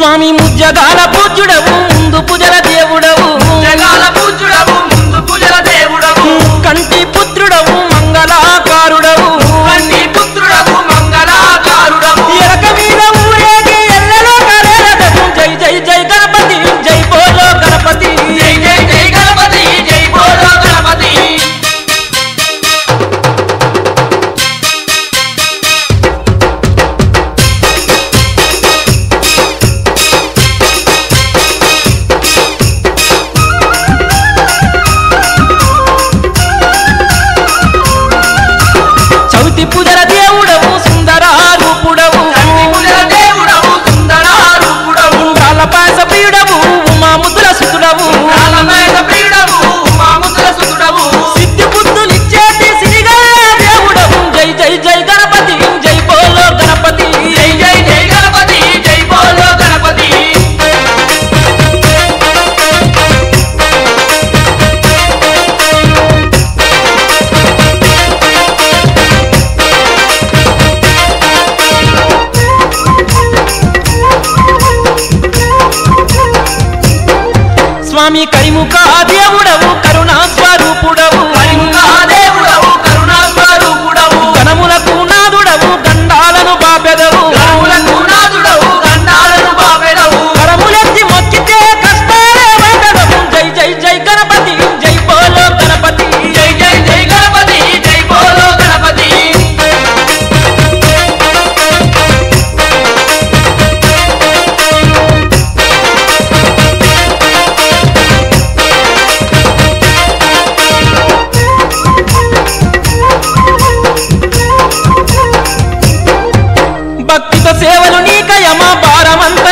స్వామి ముజ్జగాల పూజ్యుడవు ముందు పూజల దేవుడవు జగాల పూజ్యుడవు ముందు పూజల దేవుడవు కంటి పుత్రుడవు మంగళాకారుడవు కంటి పుత్రుడవు మంగళాకారుడవు ఎరక మీద ఊరేగి ఎల్లలో కలేరదవు జై జై జై గణపతి జై బోలో గణపతి జై జై జై గణపతి జై బోలో గణపతి చవితి పూజల దేవుడవు సుందరారూపుడవు పూజల దేవుడవు సుందరారూపుడవు కాలపాస ప్రియుడవు ఉమాముద్ర సుతుడవు కాలమేఘ ప్రియుడవు మాముద్ర సుతుడవు సిద్ధి బుద్ధులిచ్చేటి సిరిగల్ల దేవుడవు జై జై జై గణపతి జై బోలో గణపతి జై జై జై గణపతి జై బోలో గణపతి స్వామి కరిముఖ దేవుడవు కరుణా స్వరూపుడవు కరిముఖా దేవుడవు కరుణా స్వరూపుడవు గణములకు నాదుడవు గండాలను బాపెదవు గణములకు నాథుడవు గండాలను బాపెదవు కరములెత్తి మొక్కితే కష్టాలే వెంటదవు జై జై జై గణపతి జై బోలో గణపతి జై జై జై గణపతి జై బోలో గణపతి భక్తితో సేవలు నీకయమా భారమంత